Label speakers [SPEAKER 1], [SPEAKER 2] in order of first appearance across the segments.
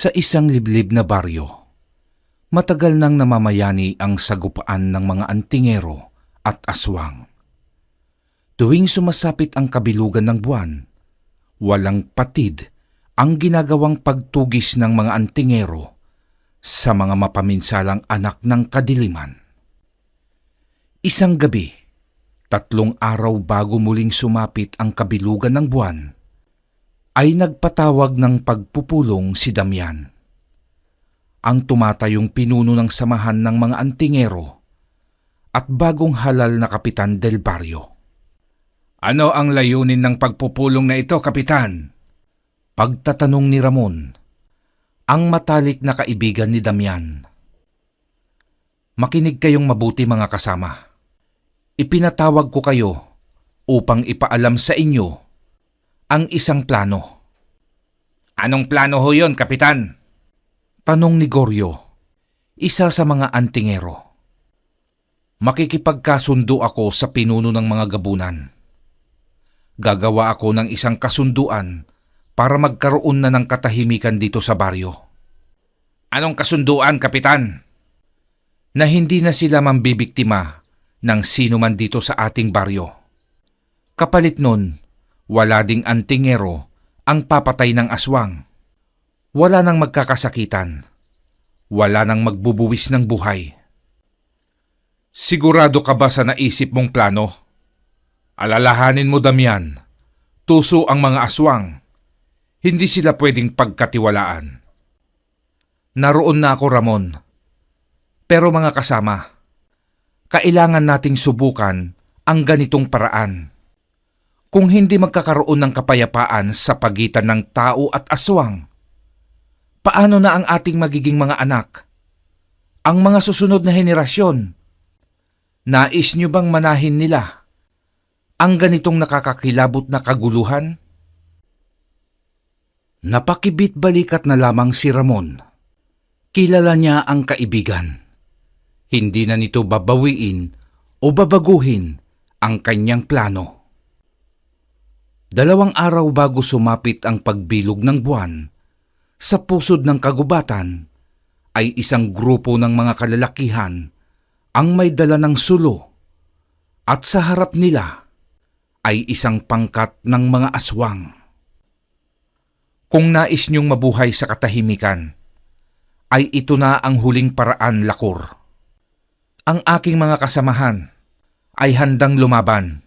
[SPEAKER 1] Sa isang liblib na baryo, matagal nang namamayani ang sagupaan ng mga antingero at aswang. Tuwing sumasapit ang kabilugan ng buwan, walang patid ang ginagawang pagtugis ng mga antingero sa mga mapaminsalang anak ng kadiliman. Isang gabi, 3 araw bago muling sumapit ang kabilugan ng buwan, ay nagpatawag ng pagpupulong si Damian, ang tumatayong pinuno ng samahan ng mga antingero at bagong halal na kapitan del baryo. "Ano ang layunin ng pagpupulong na ito, kapitan?" Pagtatanong ni Ramon, ang matalik na kaibigan ni Damian. "Makinig kayong mabuti mga kasama. Ipinatawag ko kayo upang ipaalam sa inyo ang isang plano." "Anong plano ho yun, kapitan?" tanong ni Goryo, isa sa mga antingero. "Makikipagkasundo ako sa pinuno ng mga gabunan. Gagawa ako ng isang kasunduan para magkaroon na ng katahimikan dito sa baryo." "Anong kasunduan, kapitan?" "Na hindi na sila mambibiktima ng sino man dito sa ating baryo. Kapalit nun, wala ding antingero ang papatay ng aswang. Wala nang magkakasakitan. Wala nang magbubuwis ng buhay." "Sigurado ka ba sa naisip mong plano? Alalahanin mo, Damian, tuso ang mga aswang. Hindi sila pwedeng pagkatiwalaan." "Naroon na ako, Ramon. Pero mga kasama, kailangan nating subukan ang ganitong paraan. Kung hindi magkakaroon ng kapayapaan sa pagitan ng tao at aswang, paano na ang ating magiging mga anak? Ang mga susunod na henerasyon? Nais niyo bang manahin nila ang ganitong nakakakilabot na kaguluhan?" Napakibit-balikat na lamang si Ramon. Kilala niya ang kaibigan. Hindi na nito babawiin o babaguhin ang kanyang plano. 2 araw bago sumapit ang pagbilog ng buwan, sa pusod ng kagubatan ay isang grupo ng mga kalalakihan ang may dala ng sulo at sa harap nila ay isang pangkat ng mga aswang. "Kung nais niyong mabuhay sa katahimikan, ay ito na ang huling paraan, Lakur. Ang aking mga kasamahan ay handang lumaban,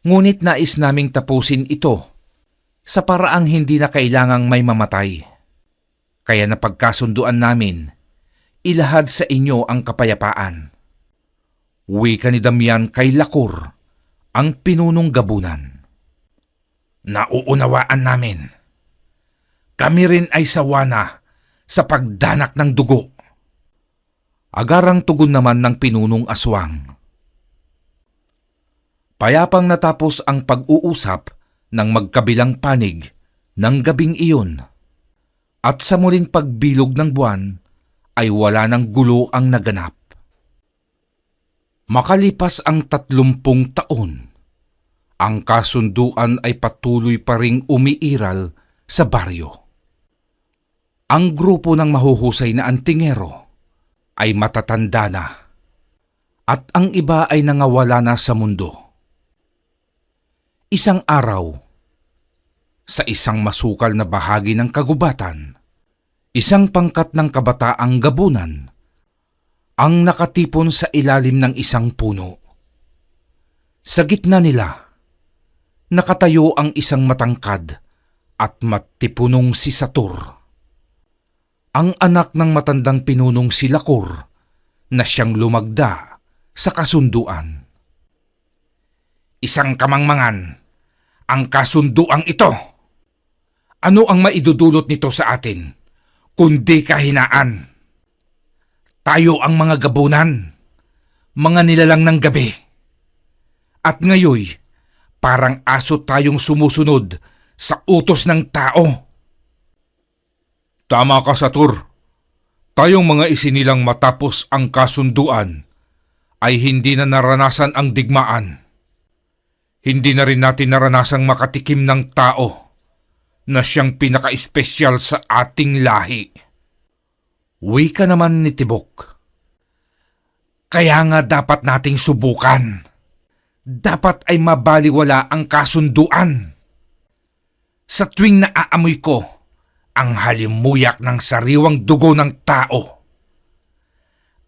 [SPEAKER 1] ngunit nais naming tapusin ito sa paraang hindi na kailangang may mamatay. Kaya napagkasunduan namin, ilahad sa inyo ang kapayapaan." Wika ni Damian kay Lakur, ang pinunong gabunan. "Nauunawaan namin. Kami rin ay sawa na sa pagdanak ng dugo." Agarang tugon naman ng pinunong aswang. Payapang natapos ang pag-uusap ng magkabilang panig ng gabing iyon, at sa muling pagbilog ng buwan ay wala ng gulo ang naganap. Makalipas ang 30 taon, ang kasunduan ay patuloy pa ring umiiral sa baryo. Ang grupo ng mahuhusay na antingero ay matatanda na, at ang iba ay nangawala na sa mundo. Isang araw, sa isang masukal na bahagi ng kagubatan, isang pangkat ng kabataang gabunan ang nakatipon sa ilalim ng isang puno. Sa gitna nila, nakatayo ang isang matangkad at matipunong si Satur, ang anak ng matandang pinunong si Lakur na siyang lumagda sa kasunduan. "Isang kamangmangan ang kasunduang ito. Ano ang maidudulot nito sa atin, kundi kahinaan? Tayo ang mga gabunan, mga nilalang ng gabi. At ngayoy, parang aso tayong sumusunod sa utos ng tao." "Tama ka, Satur. Tayong mga isinilang matapos ang kasunduan ay hindi na naranasan ang digmaan. Hindi na rin natin naranasang makatikim ng tao na siyang pinaka-espesyal sa ating lahi. Wika naman ni Tibok. Kaya nga dapat nating subukan. Dapat ay mabaliwala ang kasunduan. Sa tuwing naaamoy ko ang halimuyak ng sariwang dugo ng tao,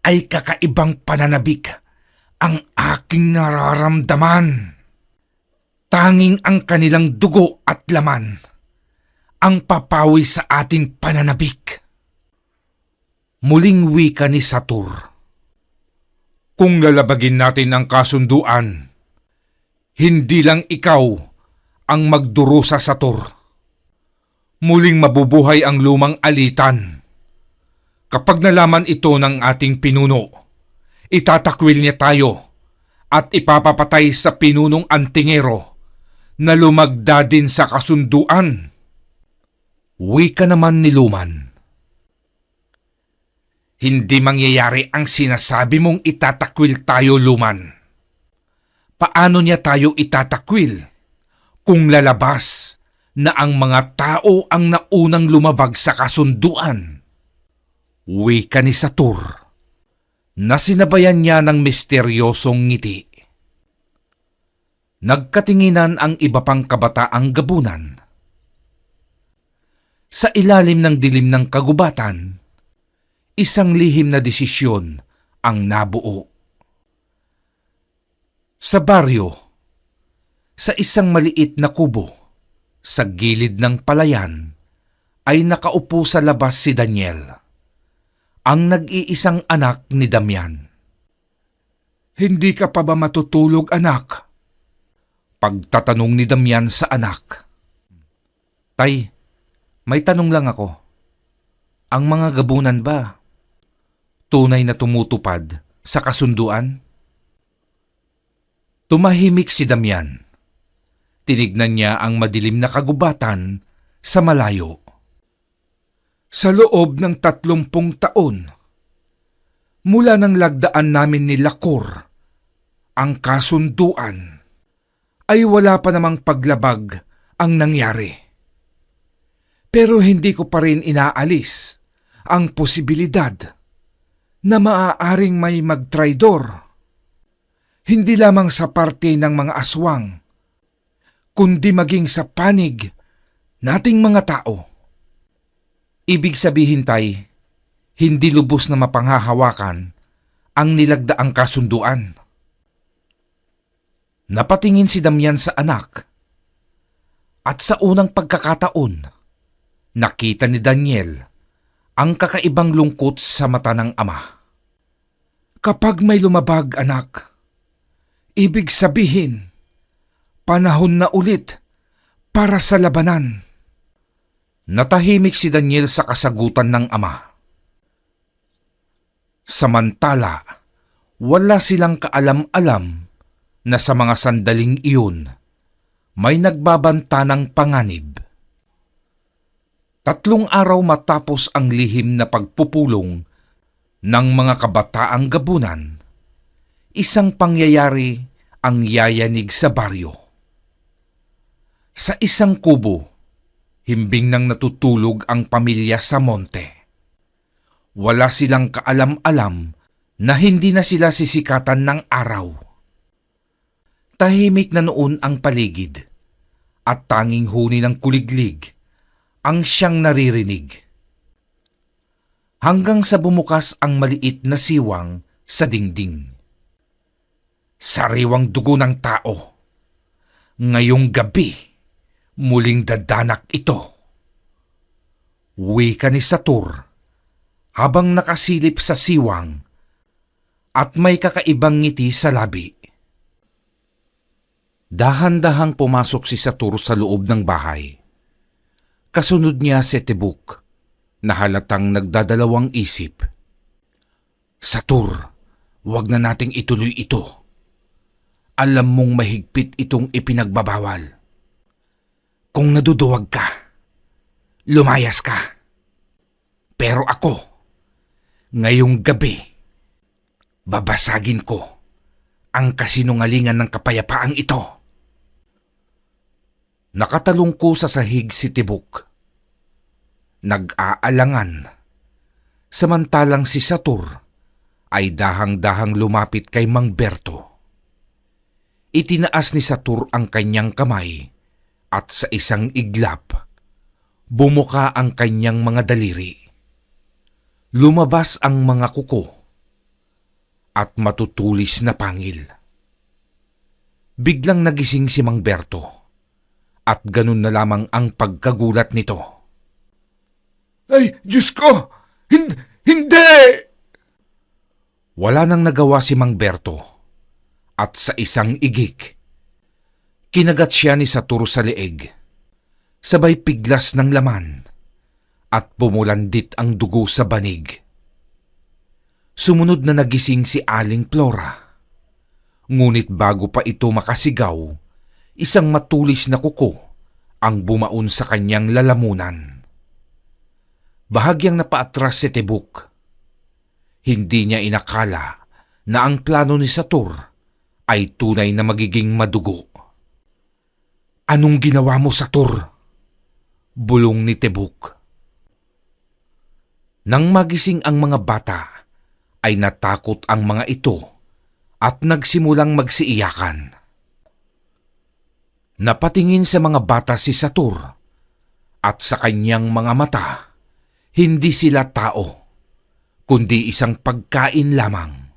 [SPEAKER 1] ay kakaibang pananabik ang aking nararamdaman. Tanging ang kanilang dugo at laman ang papawi sa ating pananabik. Muling wika ni Satur. Kung lalabagin natin ang kasunduan, hindi lang ikaw ang magdurusa, Satur. Muling mabubuhay ang lumang alitan. Kapag nalaman ito ng ating pinuno, itatakwil niya tayo at ipapapatay sa pinunong antingero na lumagda din sa kasunduan. Wika naman ni Luman. Hindi mangyayari ang sinasabi mong itatakwil tayo, Luman. Paano niya tayo itatakwil kung lalabas na ang mga tao ang naunang lumabag sa kasunduan? Wika ni Satur na sinabayan niya ng misteryosong ngiti. Nagkatinginan ang iba pang kabataang gabunan. Sa ilalim ng dilim ng kagubatan, isang lihim na desisyon ang nabuo. Sa baryo, sa isang maliit na kubo, sa gilid ng palayan, ay nakaupo sa labas si Daniel, ang nag-iisang anak ni Damian. Hindi ka pa ba matutulog, anak? Pagtatanong ni Damian sa anak. Tay, may tanong lang ako. Ang mga gabunan ba tunay na tumutupad sa kasunduan? Tumahimik si Damian. Tinignan niya ang madilim na kagubatan sa malayo. Sa loob ng 30 taon, mula nang lagdaan namin ni Lakor ang kasunduan, ay wala pa namang paglabag ang nangyari. Pero hindi ko pa rin inaalis ang posibilidad na maaaring may magtraidor. Hindi lamang sa parte ng mga aswang, kundi maging sa panig nating mga tao. Ibig sabihin, tay, hindi lubos na mapanghahawakan ang nilagdaang kasunduan. Napatingin si Damian sa anak, at sa unang pagkakataon, nakita ni Daniel ang kakaibang lungkot sa mata ng ama. Kapag may lumabag, anak, ibig sabihin, panahon na ulit para sa labanan. Natahimik si Daniel sa kasagutan ng ama. Samantala, wala silang kaalam-alam na sa mga sandaling iyon, may nagbabanta ng panganib. 3 araw matapos ang lihim na pagpupulong ng mga kabataang gabunan, isang pangyayari ang yayanig sa baryo. Sa isang kubo, himbing nang natutulog ang pamilya sa monte. Wala silang kaalam-alam na hindi na sila sisikatan ng araw. Tahimik na noon ang paligid at tanging huni ng kuliglig ang siyang naririnig. Hanggang sa bumukas ang maliit na siwang sa dingding. Sariwang dugo ng tao. Ngayong gabi, muling dadanak ito. Wika ni Satur habang nakasilip sa siwang at may kakaibang ngiti sa labi. Dahan-dahang pumasok si Satur sa loob ng bahay. Kasunod niya si Tibok na halatang nagdadalawang isip. Satur, wag na nating ituloy ito. Alam mong mahigpit itong ipinagbabawal. Kung naduduwag ka, lumayas ka. Pero ako, ngayong gabi, babasagin ko ang kasinungalingan ng kapayapaang ito. Nakatalungko sa sahig si Tibok. Nag-aalangan. Samantalang si Satur ay dahang-dahang lumapit kay Mang Berto. Itinaas ni Satur ang kanyang kamay at sa isang iglap, bumuka ang kanyang mga daliri. Lumabas ang mga kuko at matutulis na pangil. Biglang nagising si Mang Berto at ganun na lamang ang pagkagulat nito. "Ay, Diyos ko! Hindi! Wala nang nagawa si Mang Berto at sa isang igik, kinagat siya ni Satur sa leeg, sabay piglas ng laman at pumulandit ang dugo sa banig. Sumunod na nagising si Aling Flora. Ngunit bago pa ito makasigaw, isang matulis na kuko ang bumaon sa kanyang lalamunan. Bahagyang napaatras si Tibok. Hindi niya inakala na ang plano ni Satur ay tunay na magiging madugo. "Anong ginawa mo, Satur?" bulong ni Tibok. Nang magising ang mga bata, ay natakot ang mga ito at nagsimulang magsiiyakan. Napatingin sa mga bata si Satur at sa kanyang mga mata, hindi sila tao, kundi isang pagkain lamang.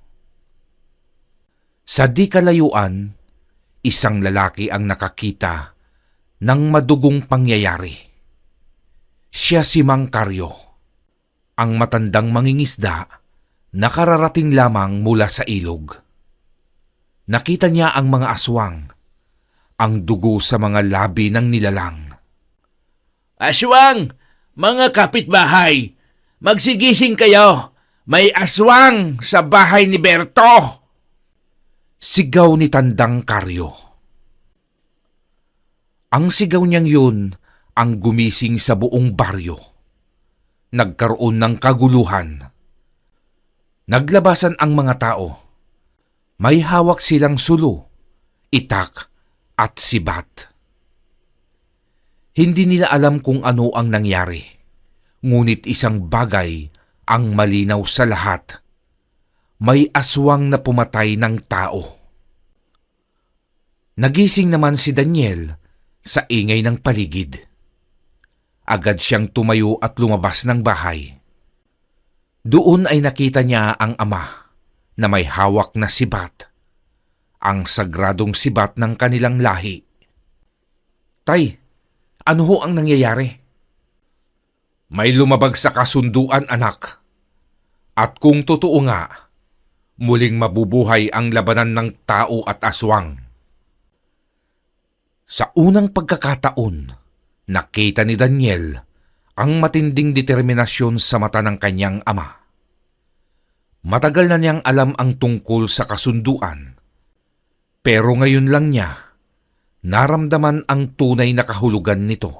[SPEAKER 1] Sa di kalayuan, isang lalaki ang nakakita ng madugong pangyayari. Siya si Mang Karyo, ang matandang mangingisda na kararating lamang mula sa ilog. Nakita niya ang mga aswang, ang dugo sa mga labi ng nilalang.
[SPEAKER 2] "Aswang! Mga kapitbahay! Magsigising kayo! May aswang sa bahay ni Berto!"
[SPEAKER 1] Sigaw ni Tandang Karyo. Ang sigaw niyang yun ang gumising sa buong baryo. Nagkaroon ng kaguluhan. Naglabasan ang mga tao. May hawak silang sulo, itak at sibat. Hindi nila alam kung ano ang nangyari. Ngunit isang bagay ang malinaw sa lahat. May aswang na pumatay ng tao. Nagising naman si Daniel sa ingay ng paligid. Agad siyang tumayo at lumabas ng bahay. Doon ay nakita niya ang ama na may hawak na sibat, ang sagradong sibat ng kanilang lahi. "Tay, ano ho ang nangyayari?" "May lumabag sa kasunduan, anak. At kung totoo nga, muling mabubuhay ang labanan ng tao at aswang." Sa unang pagkakataon, nakita ni Daniel ang matinding determinasyon sa mata ng kanyang ama. Matagal na niyang alam ang tungkol sa kasunduan, pero ngayon lang niya naramdaman ang tunay na kahulugan nito.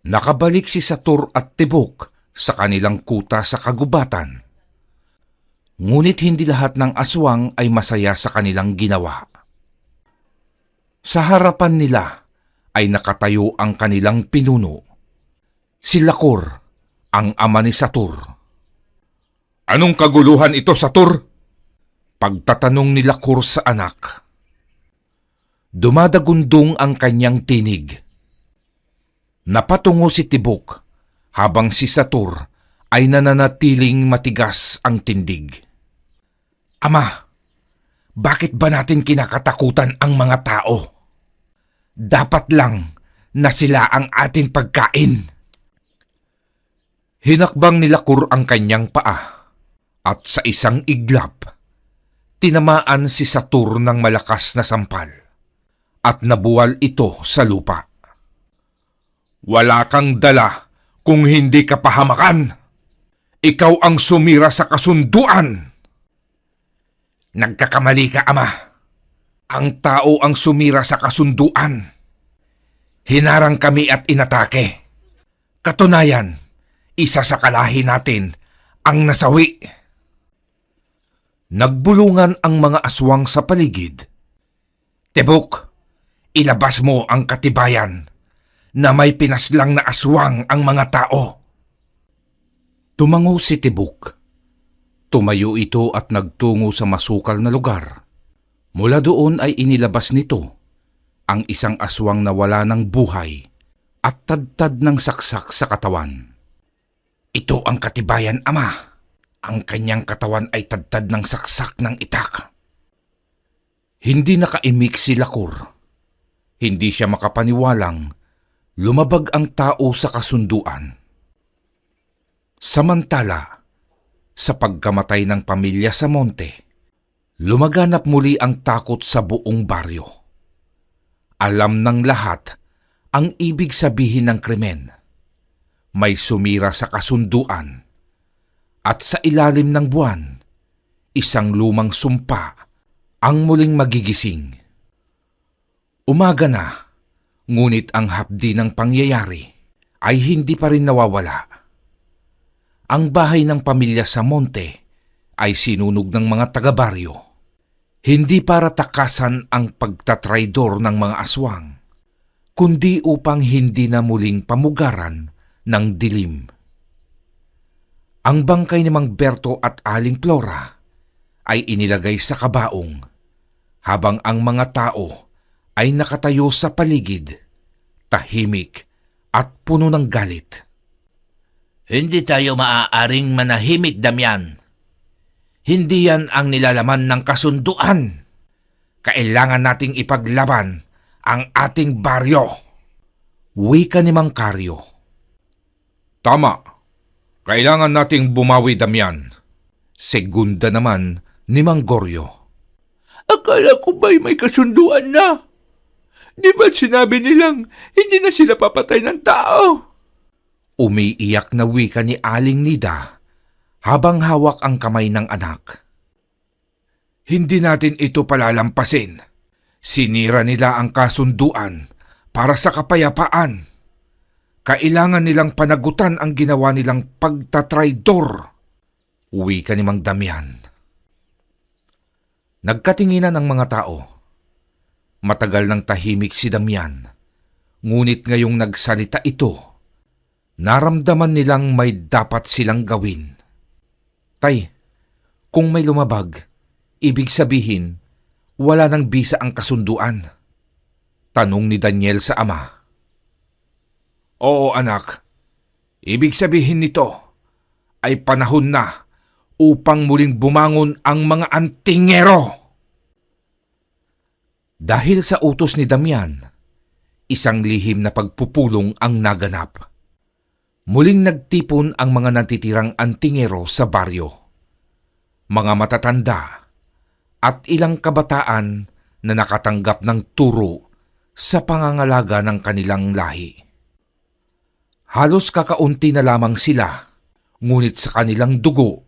[SPEAKER 1] Nakabalik si Satur at Tibok sa kanilang kuta sa kagubatan. Ngunit hindi lahat ng aswang ay masaya sa kanilang ginawa. Sa harapan nila ay nakatayo ang kanilang pinuno, si Lakor, ang ama ni Satur. "Anong kaguluhan ito, Satur?" pagtatanong ni Lakor sa anak. Dumadagundong ang kanyang tinig. Napatungo si Tibok habang si Satur ay nananatiling matigas ang tindig. "Ama, bakit ba natin kinakatakutan ang mga tao? Dapat lang na sila ang ating pagkain." Hinakbang ni Lakor ang kanyang paa at sa isang iglap, tinamaan si Satur ng malakas na sampal at nabuwal ito sa lupa. "Wala kang dala kung hindi ka pahamakan. Ikaw ang sumira sa kasunduan." "Nagkakamali ka, ama. Ang tao ang sumira sa kasunduan. Hinarang kami at inatake. Katunayan, isa sa kalahi natin ang nasawi." Nagbulungan ang mga aswang sa paligid. "Tibok, Ilabas mo ang katibayan na may pinaslang na aswang ang mga tao. Tumango si Tibuk. Tumayo ito at nagtungo sa masukal na lugar. Mula doon ay inilabas nito ang isang aswang na wala ng buhay at tadtad ng saksak sa katawan. Ito ang katibayan, Ama. Ang kanyang katawan ay tadtad ng saksak ng itak. Hindi nakaimik si Lakur. Hindi siya makapaniwalang lumabag ang tao sa kasunduan. Samantala, sa pagkamatay ng pamilya sa monte, lumaganap muli ang takot sa buong baryo. Alam ng lahat ang ibig sabihin ng krimen. May sumira sa kasunduan at sa ilalim ng buwan, isang lumang sumpa ang muling magigising. Umaga na, ngunit ang hapdi ng pangyayari ay hindi pa rin nawawala. Ang bahay ng pamilya sa monte ay sinunog ng mga taga-baryo. Hindi para takasan ang pagtatraidor ng mga aswang, kundi upang hindi na muling pamugaran ng dilim. Ang bangkay ni Mang Berto at Aling Flora ay inilagay sa kabaong, habang ang mga tao ay nakatayo sa paligid, tahimik at puno ng galit.
[SPEAKER 2] Hindi tayo maaaring manahimik, Damian. Hindi yan ang nilalaman ng kasunduan. Kailangan nating ipaglaban ang ating baryo.
[SPEAKER 1] Wika ni Mang Karyo. Tama. Kailangan nating bumawi, Damian. Segunda naman ni Mang Goryo.
[SPEAKER 2] Akala ko ba'y may kasunduan na? Di ba't sinabi nilang hindi na sila papatay ng tao?
[SPEAKER 1] Umiiyak na wika ni Aling Nida habang hawak ang kamay ng anak. Hindi natin ito palalampasin. Sinira nila ang kasunduan para sa kapayapaan. Kailangan nilang panagutan ang ginawa nilang pagtatraidor. Wika ni Mang Damian. Nagkatinginan ang mga tao. Matagal nang tahimik si Damian, ngunit ngayong nagsalita ito, naramdaman nilang may dapat silang gawin. Tay, kung may lumabag, ibig sabihin, wala nang bisa ang kasunduan. Tanong ni Daniel sa ama. Oo anak, ibig sabihin nito ay panahon na upang muling bumangon ang mga antingero. Dahil sa utos ni Damian, isang lihim na pagpupulong ang naganap. Muling nagtipon ang mga natitirang antingero sa baryo. Mga matatanda at ilang kabataan na nakatanggap ng turo sa pangangalaga ng kanilang lahi. Halos kakaunti na lamang sila, ngunit sa kanilang dugo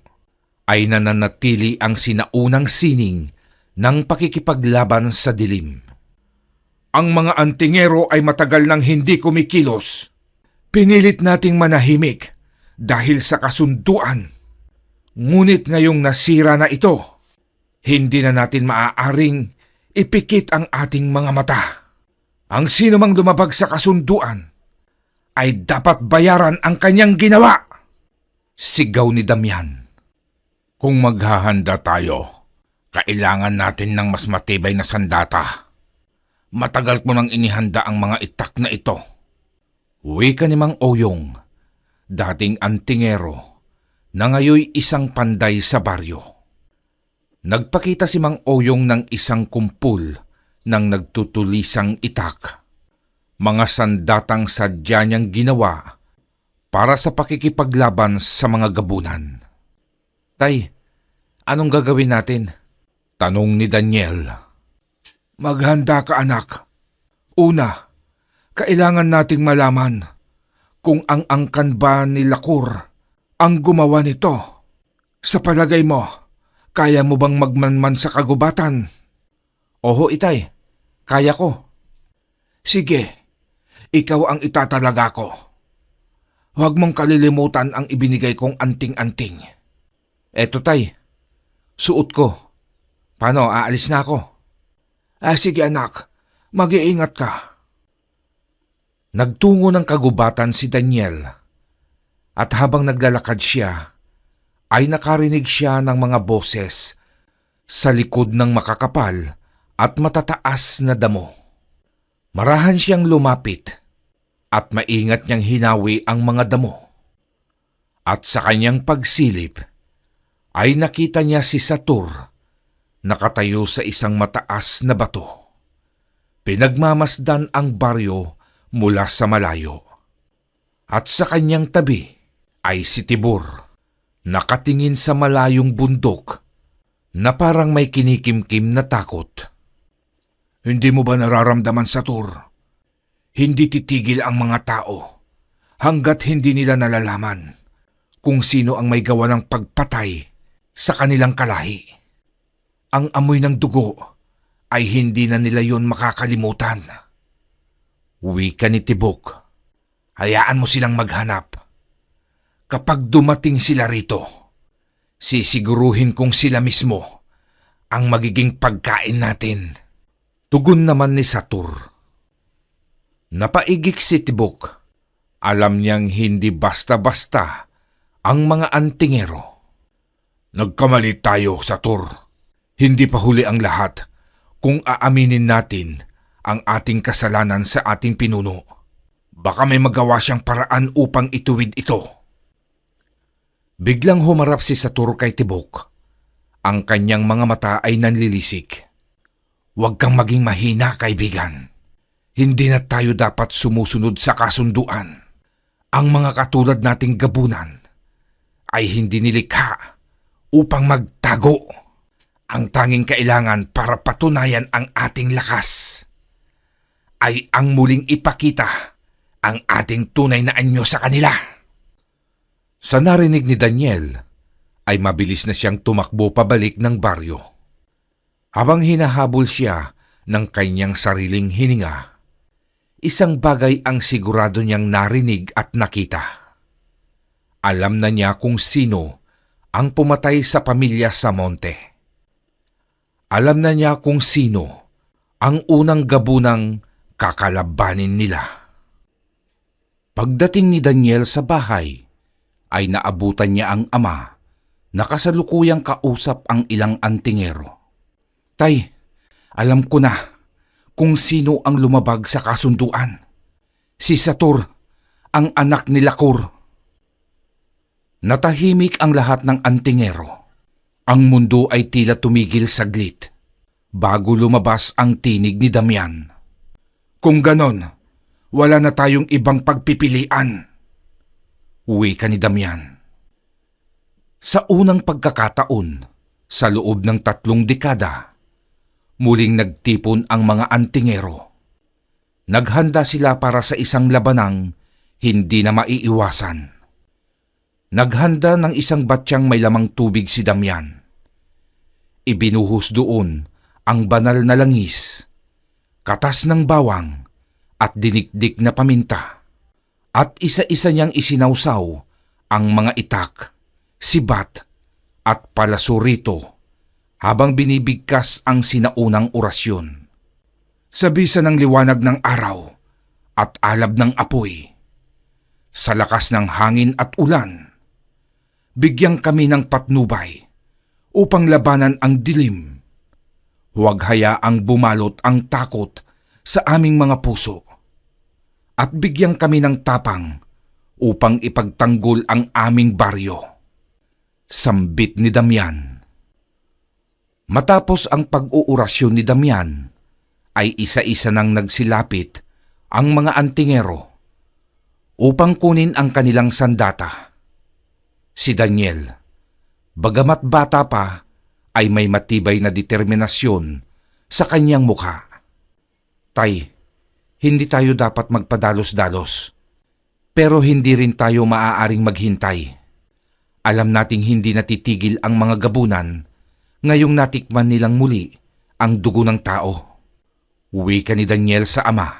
[SPEAKER 1] ay nananatili ang sinaunang sining ng pakikipaglaban sa dilim. Ang mga antingero ay matagal nang hindi kumikilos. Pinilit nating manahimik dahil sa kasunduan. Ngunit ngayong nasira na ito, hindi na natin maaaring ipikit ang ating mga mata. Ang sino mang lumabag sa kasunduan ay dapat bayaran ang kanyang ginawa. Sigaw ni Damian. Kung maghahanda tayo, kailangan natin ng mas matibay na sandata. Matagal ko nang inihanda ang mga itak na ito. Wika ni Mang Oyong, dating antingero, na ngayoy isang panday sa baryo. Nagpakita si Mang Oyong ng isang kumpul ng nagtutulisang itak. Mga sandatang sadya niyang ginawa para sa pakikipaglaban sa mga gabunan. Tay, anong gagawin natin? Tanong ni Daniel. Maghanda ka anak. Una, kailangan nating malaman kung ang angkan ba ni Lakur ang gumawa nito. Sa palagay mo, kaya mo bang magmanman sa kagubatan? Oho itay, kaya ko. Sige, ikaw ang itatalaga ko. Huwag mong kalilimutan ang ibinigay kong anting-anting. Eto tay, suot ko. Paano, aalis na ako? Sige anak, Mag-iingat ka. Nagtungo ng kagubatan si Daniel at habang naglalakad siya, ay nakarinig siya ng mga boses sa likod ng makakapal at matataas na damo. Marahan siyang lumapit at maingat niyang hinawi ang mga damo. At sa kanyang pagsilip ay nakita niya si Satur nakatayo sa isang mataas na bato. Pinagmamasdan ang baryo mula sa malayo. At sa kanyang tabi ay si Tibor, nakatingin sa malayong bundok na parang may kinikimkim na takot. Hindi mo ba nararamdaman, Satur? Hindi titigil ang mga tao hanggat hindi nila nalalaman kung sino ang may gawa ng pagpatay sa kanilang kalahi. Ang amoy ng dugo ay hindi na nila yon makakalimutan. Wika ni Tibok, hayaan mo silang maghanap. Kapag dumating sila rito, sisiguruhin kong sila mismo ang magiging pagkain natin. Tugon naman ni Satur. Napaigik si Tibok. Alam niyang hindi basta-basta ang mga antingero. Nagkamali tayo, Satur. Hindi pa huli ang lahat kung aaminin natin ang ating kasalanan sa ating pinuno. Baka may magawa siyang paraan upang ituwid ito. Biglang humarap si Satur kay Tibok. Ang kanyang mga mata ay nanlilisik. Huwag kang maging mahina, kaibigan. Hindi na tayo dapat sumusunod sa kasunduan. Ang mga katulad nating gabunan ay hindi nilikha upang magtago. Ang tanging kailangan para patunayan ang ating lakas ay ang muling ipakita ang ating tunay na anyo sa kanila. Sa narinig ni Daniel, ay mabilis na siyang tumakbo pabalik ng baryo. Habang hinahabol siya ng kanyang sariling hininga, isang bagay ang sigurado niyang narinig at nakita. Alam na niya kung sino ang pumatay sa pamilya sa monte. Alam na niya kung sino ang unang gabunang kakalabanin nila. Pagdating ni Daniel sa bahay, ay naabutan niya ang ama na kasalukuyang kausap ang ilang antingero. Tay, alam ko na kung sino ang lumabag sa kasunduan. Si Satur, ang anak ni Lakur. Natahimik ang lahat ng antingero. Ang mundo ay tila tumigil saglit bago lumabas ang tinig ni Damian. Kung ganon, wala na tayong ibang pagpipilian. Wika ni Damian. Sa unang pagkakataon, sa loob ng 3 dekada, muling nagtipon ang mga antingero. Naghanda sila para sa isang labanang hindi na maiiwasan. Naghanda ng isang batyang may lamang tubig si Damian. Ibinuhos doon ang banal na langis, katas ng bawang at dinikdik na paminta. At isa-isa niyang isinawsaw ang mga itak, sibat at palasurito habang binibigkas ang sinaunang orasyon. Sa bisa ng liwanag ng araw at alab ng apoy, sa lakas ng hangin at ulan, bigyan kami ng patnubay upang labanan ang dilim. Huwag hayaang bumalot ang takot sa aming mga puso at bigyan kami ng tapang upang ipagtanggol ang aming baryo. Sambit ni Damian. Matapos ang pag-uurasyon ni Damian, ay isa-isa nang nagsilapit ang mga antingero upang kunin ang kanilang sandata. Si Daniel, bagamat bata pa, ay may matibay na determinasyon sa kanyang mukha. Tay, hindi tayo dapat magpadalos-dalos, pero hindi rin tayo maaaring maghintay. Alam nating hindi natitigil ang mga gabunan ngayong natikman nilang muli ang dugo ng tao. Wika ni Daniel sa ama.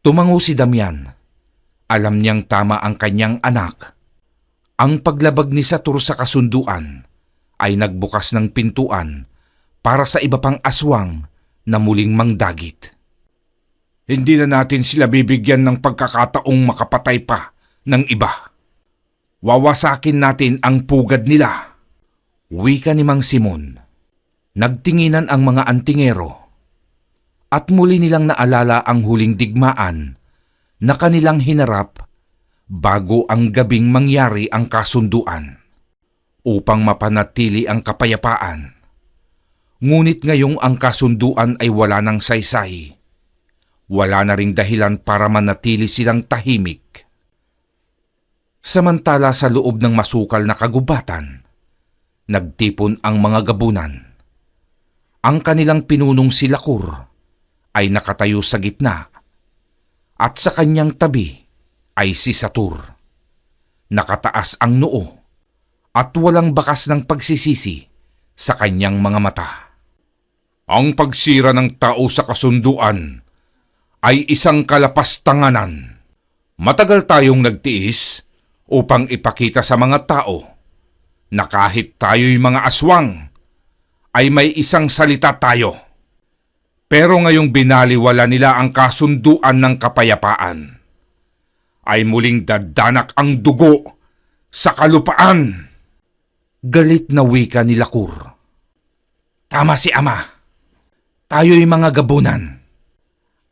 [SPEAKER 1] Tumango si Damian. Alam niyang tama ang kanyang anak. Ang paglabag ni Satur sa kasunduan ay nagbukas ng pintuan para sa iba pang aswang na muling mangdagit. Hindi na natin sila bibigyan ng pagkakataong makapatay pa ng iba. Wawasakin natin ang pugad nila. Wika ni Mang Simon. Nagtinginan ang mga antingero at muli nilang naalala ang huling digmaan na kanilang hinarap bago ang gabing mangyari ang kasunduan upang mapanatili ang kapayapaan. Ngunit ngayong ang kasunduan ay wala ng saysay. Wala na ring dahilan para manatili silang tahimik. Samantala sa loob ng masukal na kagubatan, nagtipon ang mga gabunan. Ang kanilang pinunong si Lakur ay nakatayo sa gitna at sa kanyang tabi ay si Satur. Nakataas ang noo at walang bakas ng pagsisisi sa kanyang mga mata. Ang pagsira ng tao sa kasunduan ay isang kalapastanganan. Matagal tayong nagtiis upang ipakita sa mga tao na kahit tayo'y mga aswang, ay may isang salita tayo. Pero ngayong binaliwala nila ang kasunduan ng kapayapaan, ay muling dadanak ang dugo sa kalupaan. Galit na wika ni Lakur. Tama si Ama. Tayo'y mga gabunan.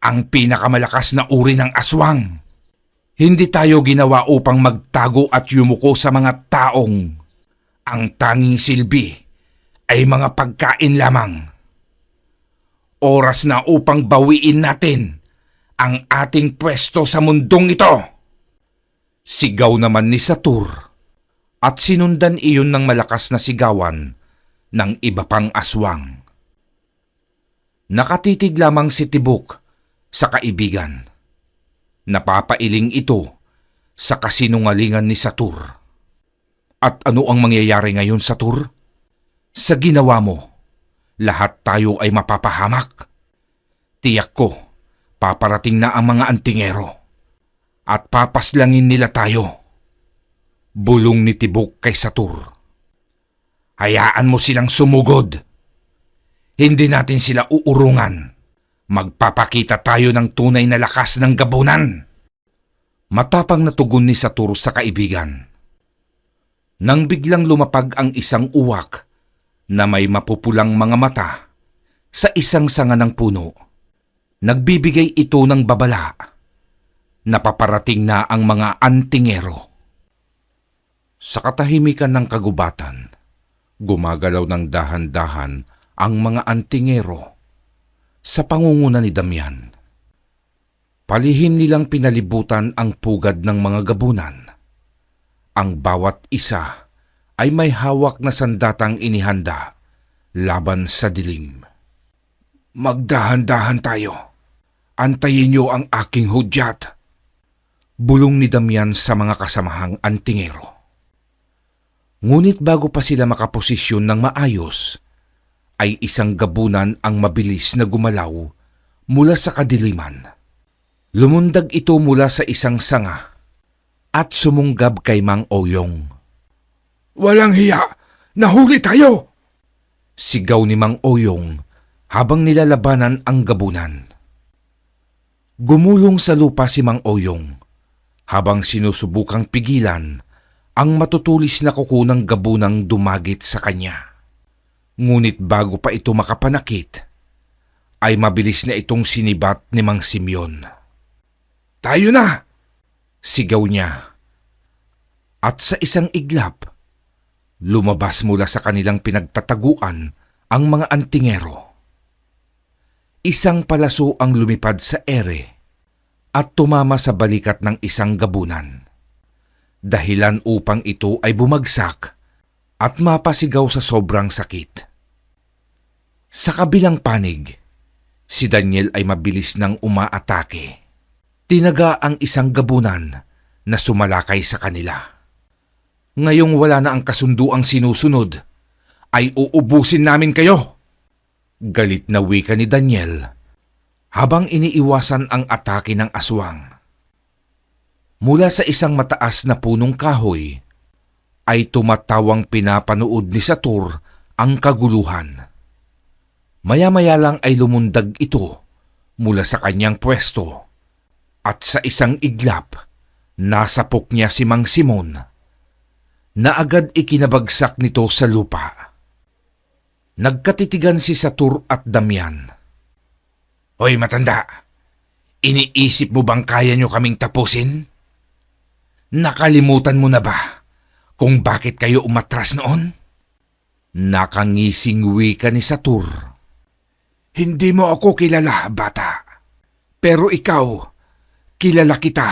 [SPEAKER 1] Ang pinakamalakas na uri ng aswang. Hindi tayo ginawa upang magtago at yumuko sa mga taong ang tanging silbi ay mga pagkain lamang. Oras na upang bawiin natin ang ating pwesto sa mundong ito. Sigaw naman ni Satur at sinundan iyon ng malakas na sigawan ng iba pang aswang. Nakatitig lamang si Tibok sa kaibigan. Napapailing ito sa kasinungalingan ni Satur. At ano ang mangyayari ngayon, Satur? Sa ginawa mo, lahat tayo ay mapapahamak. Tiyak ko, paparating na ang mga antingero at papaslangin nila tayo. Bulong ni Tibok kay Satur. Hayaan mo silang sumugod. Hindi natin sila uurungan. Magpapakita tayo ng tunay na lakas ng gabunan. Matapang na tugon ni Satur sa kaibigan. Nang biglang lumapag ang isang uwak na may mapupulang mga mata sa isang sanga ng puno, nagbibigay ito ng babala. Napaparating na ang mga antingero. Sa katahimikan ng kagubatan, gumagalaw ng dahan-dahan ang mga antingero sa pangunguna ni Damian. Palihim nilang pinalibutan ang pugad ng mga gabunan. Ang bawat isa ay may hawak na sandatang inihanda laban sa dilim. Magdahan-dahan tayo. Antayin niyo ang aking hudyat. Bulong ni Damian sa mga kasamahang antingero. Ngunit bago pa sila makaposisyon ng maayos, ay isang gabunan ang mabilis na gumalaw mula sa kadiliman. Lumundag ito mula sa isang sanga at sumunggab kay Mang Oyong. Walang hiya! Nahuli tayo! Sigaw ni Mang Oyong habang nilalabanan ang gabunan. Gumulong sa lupa si Mang Oyong habang sinusubukang pigilan ang matutulis na kuko ng gabunang dumagit sa kanya. Ngunit bago pa ito makapanakit, ay mabilis na itong sinibat ni Mang Simeon. Tayo na! Sigaw niya. At sa isang iglap, lumabas mula sa kanilang pinagtataguan ang mga antingero. Isang palaso ang lumipad sa ere at tumama sa balikat ng isang gabunan. Dahilan upang ito ay bumagsak at mapasigaw sa sobrang sakit. Sa kabilang panig, si Daniel ay mabilis nang umaatake. Tinaga ang isang gabunan na sumalakay sa kanila. Ngayong wala na ang kasunduang sinusunod, ay uubusin namin kayo! Galit na wika ni Daniel habang iniiwasan ang atake ng aswang. Mula sa isang mataas na punong kahoy, ay tumatawang pinapanood ni Satur ang kaguluhan. Maya-maya lang ay lumundag ito mula sa kanyang pwesto at sa isang iglap, nasapok niya si Mang Simon na agad ikinabagsak nito sa lupa. Nagkatitigan si Satur at Damian. Hoy matanda, iniisip mo bang kaya nyo kaming tapusin? Nakalimutan mo na ba kung bakit kayo umatras noon? Nakangising wika ni Satur. Hindi mo ako kilala, bata. Pero ikaw, kilala kita.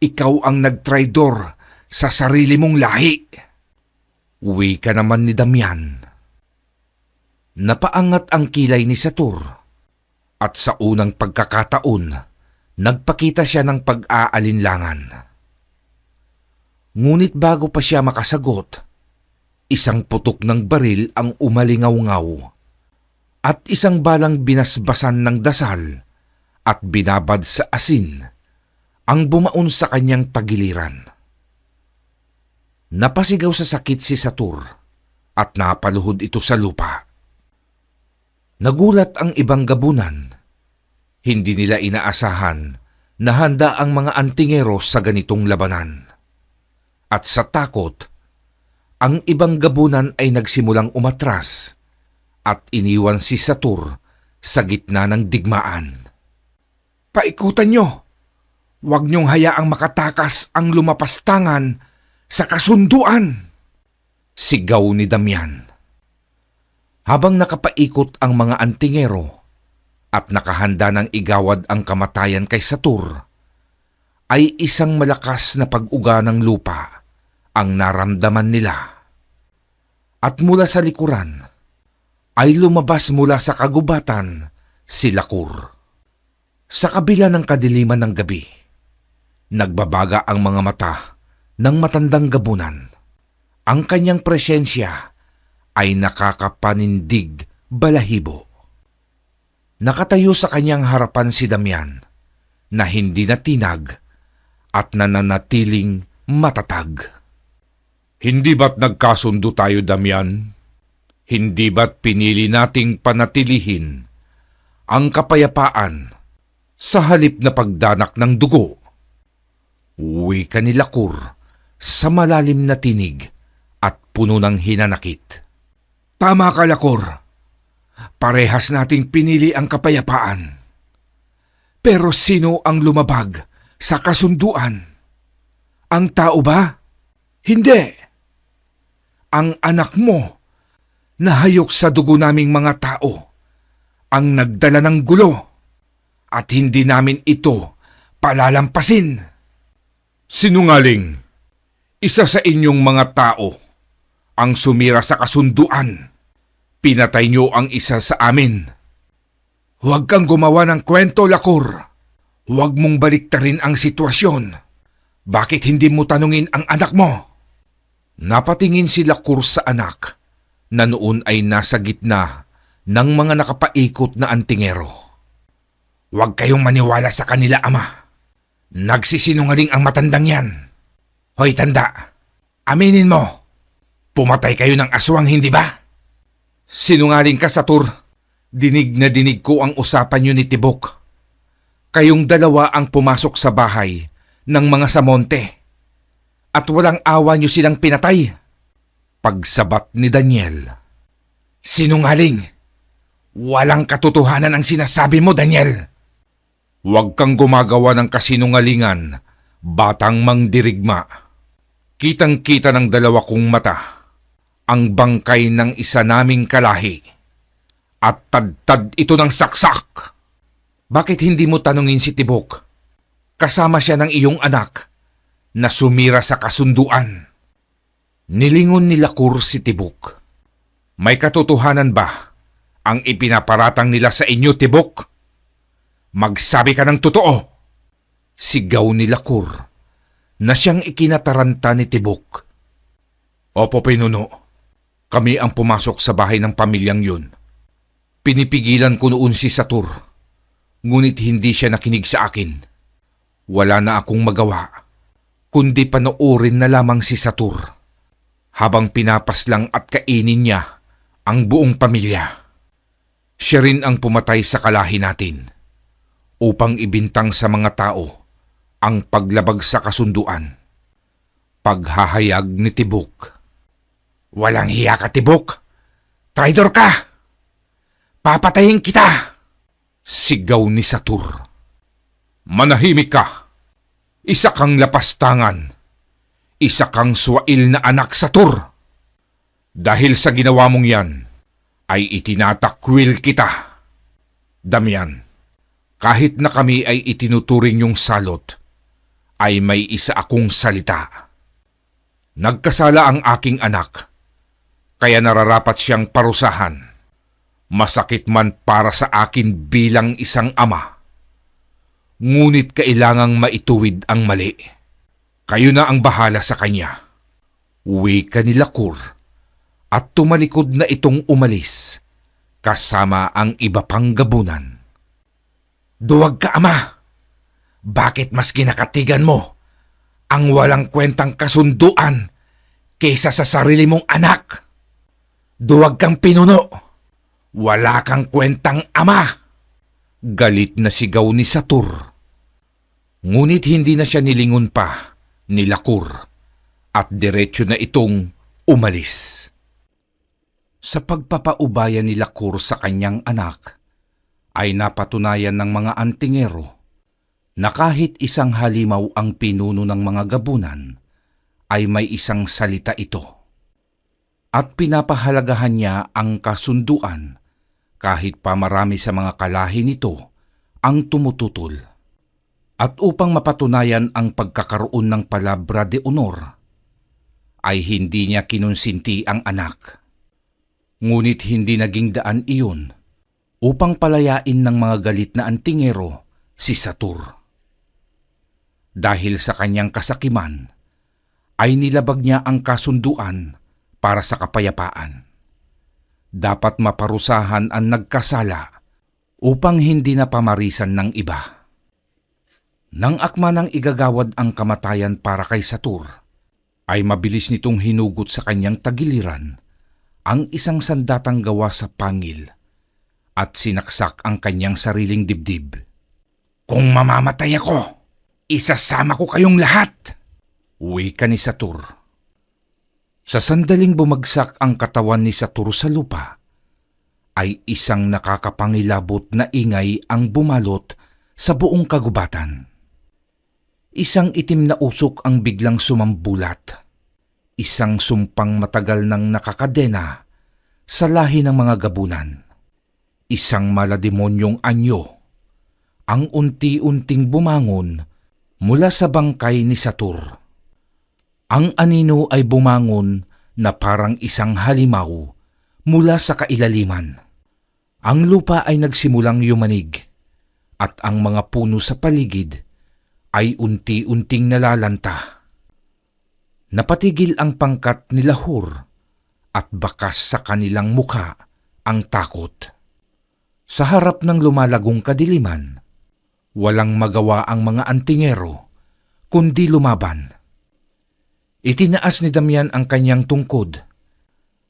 [SPEAKER 1] Ikaw ang nagtraidor sa sarili mong lahi. Wika naman ni Damian. Napaangat ang kilay ni Satur at sa unang pagkakataon, nagpakita siya ng pag-aalinlangan. Ngunit bago pa siya makasagot, isang putok ng baril ang umalingaw-ngaw at isang balang binasbasan ng dasal at binabad sa asin ang bumaon sa kanyang tagiliran. Napasigaw sa sakit si Satur at napaluhod ito sa lupa. Nagulat ang ibang gabunan. Hindi nila inaasahan na handa ang mga antingero sa ganitong labanan. At sa takot, ang ibang gabunan ay nagsimulang umatras at iniwan si Satur sa gitna ng digmaan. Paikutan nyo! Huwag niyong hayaang makatakas ang lumapastangan sa kasunduan! Sigaw ni Damian. Habang nakapaikot ang mga antingero at nakahanda ng igawad ang kamatayan kay Satur, ay isang malakas na pag-uga ng lupa ang naramdaman nila. At mula sa likuran, ay lumabas mula sa kagubatan si Lakur. Sa kabila ng kadiliman ng gabi, nagbabaga ang mga mata ng matandang gabunan. Ang kanyang presensya ay nakakapanindig balahibo. Nakatayo sa kanyang harapan si Damian na hindi natinag at nananatiling matatag. Hindi ba't nagkasundo tayo, Damian? Hindi ba't pinili nating panatilihin ang kapayapaan sa halip na pagdanak ng dugo? Wika ni Lakur sa malalim na tinig at puno ng hinanakit. Tama ka, Lakur. Parehas nating pinili ang kapayapaan. Pero sino ang lumabag sa kasunduan? Ang tao ba? Hindi. Ang anak mo na hayok sa dugo naming mga tao ang nagdala ng gulo at hindi namin ito palalampasin. Sinungaling. Isa sa inyong mga tao ang sumira sa kasunduan. Pinatay niyo ang isa sa amin. Huwag kang gumawa ng kwento, Lakur. Huwag mong baliktarin ang sitwasyon. Bakit hindi mo tanungin ang anak mo? Napatingin si Lakur sa anak na noon ay nasa gitna ng mga nakapaikot na antingero. Huwag kayong maniwala sa kanila, ama. Nagsisinungaling ang matandang yan. Hoy, tanda, aminin mo, pumatay kayo ng aswang, hindi ba? Sinungaling ka, Satur. Dinig na dinig ko ang usapan niyo ni Tibok. Kayong dalawa ang pumasok sa bahay ng mga samonte at walang awa niyo silang pinatay. Pagsabat ni Daniel. Sinungaling! Walang katotohanan ang sinasabi mo, Daniel. Huwag kang gumagawa ng kasinungalingan, batang mangdirigma. Kitang-kita ng dalawa kong mata ang bangkay ng isa naming kalahi at tad-tad ito ng saksak. Bakit hindi mo tanungin si Tibok? Kasama siya ng iyong anak na sumira sa kasunduan. Nilingon ni Lakur si Tibok. May katotohanan ba ang ipinaparatang nila sa inyo, Tibok? Magsabi ka ng totoo! Sigaw ni Lakur na siyang ikinataranta ni Tibok. Opo, Pinuno. Kami ang pumasok sa bahay ng pamilyang yun. Pinipigilan ko noon si Satur, ngunit hindi siya nakinig sa akin. Wala na akong magawa, kundi panoorin na lamang si Satur, habang pinapaslang at kainin niya ang buong pamilya. Siya rin ang pumatay sa kalahi natin upang ibintang sa mga tao ang paglabag sa kasunduan. Paghahayag ni Tibok. Walang hiya ka, Tibok! Traidor ka! Papatayin kita! Sigaw ni Satur. Manahimik ka! Isa kang lapastangan. Isa kang swail na anak, Satur. Dahil sa ginawa mong yan, ay itinatakwil kita. Damian, kahit na kami ay itinuturing yung salot, ay may isa akong salita. Nagkasala ang aking anak, kaya nararapat siyang parusahan. Masakit man para sa akin bilang isang ama. Ngunit kailangang maituwid ang mali. Kayo na ang bahala sa kanya. Wika ni Lacour at tumalikod na itong umalis kasama ang iba pang gabunan. Duwag ka, ama! Bakit mas kinakatigan mo ang walang kwentang kasunduan kaysa sa sarili mong anak? Duwag kang pinuno! Wala kang kwentang ama! Galit na sigaw ni Satur. Ngunit hindi na siya nilingon pa ni Lacour at diretsyo na itong umalis. Sa pagpapaubaya ni Lacour sa kanyang anak, ay napatunayan ng mga antingero na kahit isang halimaw ang pinuno ng mga gabunan, ay may isang salita ito. At pinapahalagahan niya ang kasunduan kahit pa marami sa mga kalahi nito ang tumututol. At upang mapatunayan ang pagkakaroon ng palabra de honor, ay hindi niya kinonsinti ang anak. Ngunit hindi naging daan iyon upang palayain ng mga galit na antingero si Satur. Dahil sa kanyang kasakiman, ay nilabag niya ang kasunduan para sa kapayapaan. Dapat maparusahan ang nagkasala upang hindi na pamarisan ng iba. Nang akma ng igagawad ang kamatayan para kay Satur, ay mabilis nitong hinugot sa kanyang tagiliran ang isang sandatang gawa sa pangil at sinaksak ang kanyang sariling dibdib. Kung mamamatay ako, isasama ko kayong lahat! Wika ni Satur. Sa sandaling bumagsak ang katawan ni Satur sa lupa, ay isang nakakapangilabot na ingay ang bumalot sa buong kagubatan. Isang itim na usok ang biglang sumambulat. Isang sumpang matagal nang nakakadena sa lahi ng mga gabunan. Isang malademonyong anyo ang unti-unting bumangon mula sa bangkay ni Satur. Ang anino ay bumangon na parang isang halimaw mula sa kailaliman. Ang lupa ay nagsimulang yumanig at ang mga puno sa paligid ay unti-unting nalalanta. Napatigil ang pangkat ni Lahur at bakas sa kanilang mukha ang takot. Sa harap ng lumalagong kadiliman, walang magawa ang mga antingero kundi lumaban. Itinaas ni Damian ang kanyang tungkod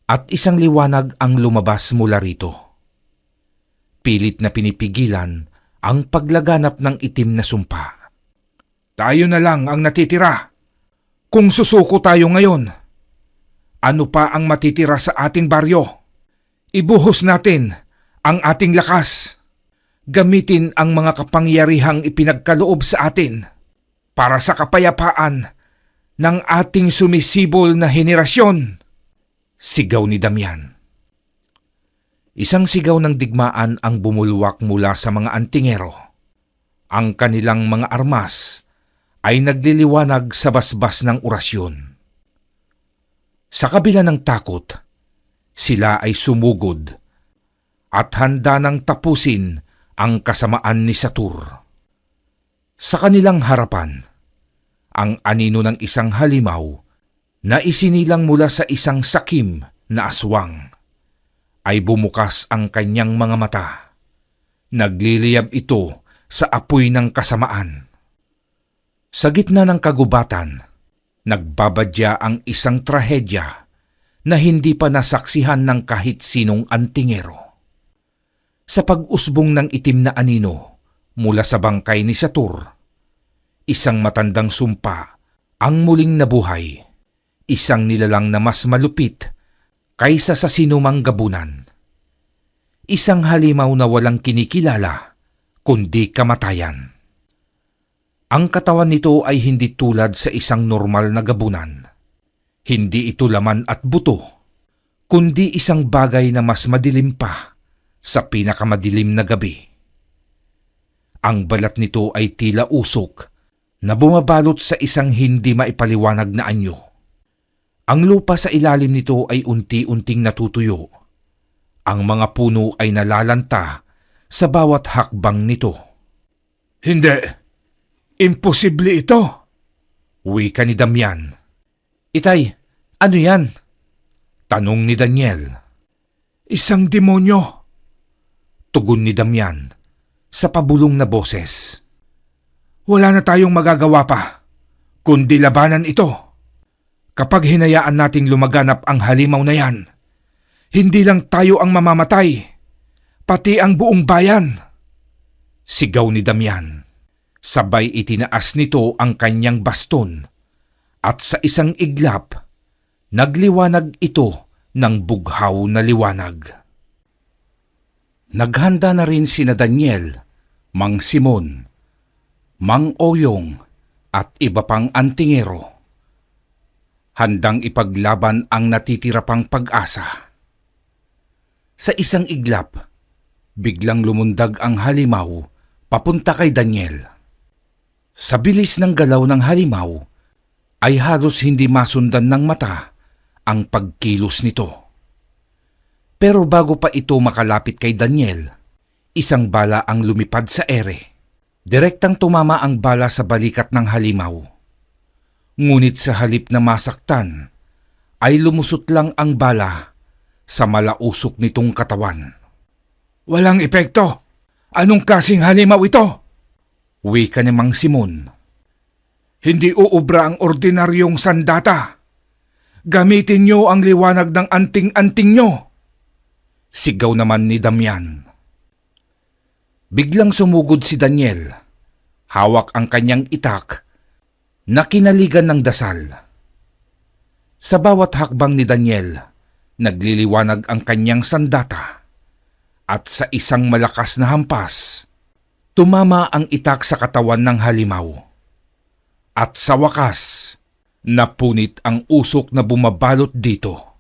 [SPEAKER 1] at isang liwanag ang lumabas mula rito. Pilit na pinipigilan ang paglaganap ng itim na sumpa. Tayo na lang ang natitira. Kung susuko tayo ngayon, ano pa ang matitira sa ating baryo? Ibuhos natin ang ating lakas. Gamitin ang mga kapangyarihang ipinagkaloob sa atin para sa kapayapaan ng ating sumisibol na henerasyon. Sigaw ni Damian. Isang sigaw ng digmaan ang bumulwak mula sa mga antingero. Ang kanilang mga armas ay nagliliwanag sa basbas ng orasyon. Sa kabila ng takot, sila ay sumugod at handa nang tapusin ang kasamaan ni Satur. Sa kanilang harapan, ang anino ng isang halimaw na isinilang mula sa isang sakim na aswang ay bumukas ang kanyang mga mata. Nagliliyab ito sa apoy ng kasamaan. Sa gitna ng kagubatan, nagbabadya ang isang trahedya na hindi pa nasaksihan ng kahit sinong antingero. Sa pag-usbong ng itim na anino mula sa bangkay ni Satur, isang matandang sumpa ang muling nabuhay, isang nilalang na mas malupit kaysa sa sinumang gabunan. Isang halimaw na walang kinikilala kundi kamatayan. Ang katawan nito ay hindi tulad sa isang normal na gabunan. Hindi ito laman at buto, kundi isang bagay na mas madilim pa sa pinakamadilim na gabi. Ang balat nito ay tila usok na bumabalot sa isang hindi maipaliwanag na anyo. Ang lupa sa ilalim nito ay unti-unting natutuyo. Ang mga puno ay nalalanta sa bawat hakbang nito.
[SPEAKER 2] Hindi. Imposible ito.
[SPEAKER 1] Wika ni Damian. Itay, ano yan? Tanong ni Daniel.
[SPEAKER 2] Isang demonyo.
[SPEAKER 1] Tugon ni Damian sa pabulong na boses.
[SPEAKER 2] Wala na tayong magagawa pa, kundi labanan ito. Kapag hinayaan nating lumaganap ang halimaw na yan, hindi lang tayo ang mamamatay, pati ang buong bayan.
[SPEAKER 1] Sigaw ni Damian. Sabay itinaas nito ang kanyang baston at sa isang iglap, nagliwanag ito ng bughaw na liwanag. Naghanda na rin sina Daniel, Mang Simon, Mang Oyong at iba pang antingero. Handang ipaglaban ang natitira pang pag-asa. Sa isang iglap, biglang lumundag ang halimaw papunta kay Daniel. Sa bilis ng galaw ng halimaw, ay halos hindi masundan ng mata ang pagkilos nito. Pero bago pa ito makalapit kay Daniel, isang bala ang lumipad sa ere. Direktang tumama ang bala sa balikat ng halimaw. Ngunit sa halip na masaktan, ay lumusot lang ang bala sa malausok nitong katawan.
[SPEAKER 2] Walang epekto. Anong klaseng halimaw ito?
[SPEAKER 1] Wika ni Mang Simon.
[SPEAKER 2] Hindi uubra ang ordinaryong sandata. Gamitin niyo ang liwanag ng anting-anting niyo.
[SPEAKER 1] Sigaw naman ni Damian. Biglang sumugod si Daniel. Hawak ang kanyang itak na kinaligan ng dasal. Sa bawat hakbang ni Daniel, nagliliwanag ang kanyang sandata. At sa isang malakas na hampas, tumama ang itak sa katawan ng halimaw. At sa wakas, napunit ang usok na bumabalot dito.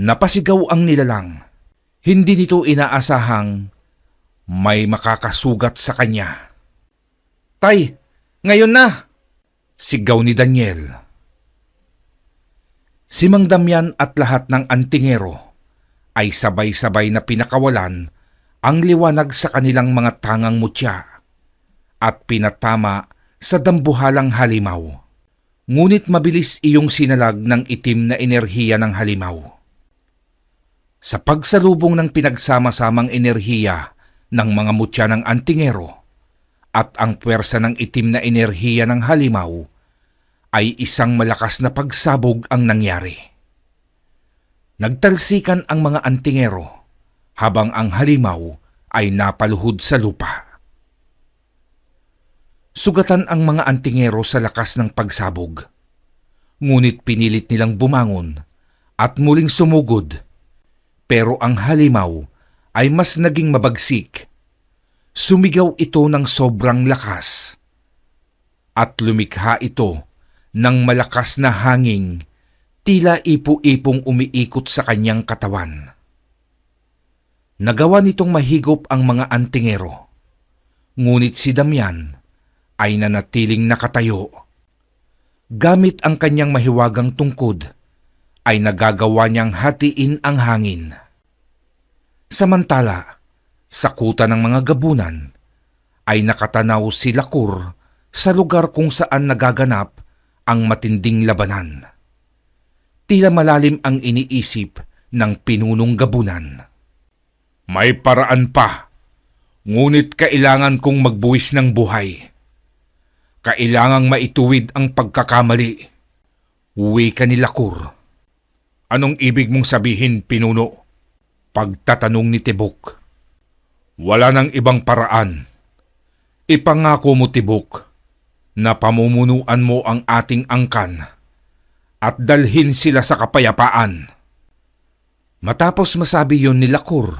[SPEAKER 1] Napasigaw ang nilalang. Hindi nito inaasahang may makakasugat sa kanya. Tay, ngayon na! Sigaw ni Daniel. Si Mang Damian at lahat ng antingero ay sabay-sabay na pinakawalan ang liwanag sa kanilang mga tangang mutya at pinatama sa dambuhalang halimaw. Ngunit mabilis iyong sinalag ng itim na enerhiya ng halimaw. Sa pagsalubong ng pinagsama-samang enerhiya ng mga mutya ng antingero at ang puwersa ng itim na enerhiya ng halimaw, ay isang malakas na pagsabog ang nangyari. Nagtalsikan ang mga antingero habang ang halimaw ay napaluhod sa lupa. Sugatan ang mga antingero sa lakas ng pagsabog. Ngunit pinilit nilang bumangon at muling sumugod. Pero ang halimaw ay mas naging mabagsik. Sumigaw ito ng sobrang lakas. At lumikha ito ng malakas na hangin, tila ipo-ipong umiikot sa kanyang katawan. Nagawa nitong mahigop ang mga antingero. Ngunit si Damian ay nanatiling nakatayo. Gamit ang kanyang mahiwagang tungkod, ay nagagawa niyang hatiin ang hangin. Samantala, sa kuta ng mga gabunan, ay nakatanaw si Lakur sa lugar kung saan nagaganap ang matinding labanan. Tila malalim ang iniisip ng pinunong gabunan. May paraan pa, ngunit kailangan kong magbuwis ng buhay. Kailangang maituwid ang pagkakamali. Wika ni Lakur. Anong ibig mong sabihin, pinuno? Pagtatanong ni Tibok.
[SPEAKER 2] Wala nang ibang paraan. Ipangako mo, Tibok, na pamumunuan mo ang ating angkan at dalhin sila sa kapayapaan.
[SPEAKER 1] Matapos masabi yon ni Lakur,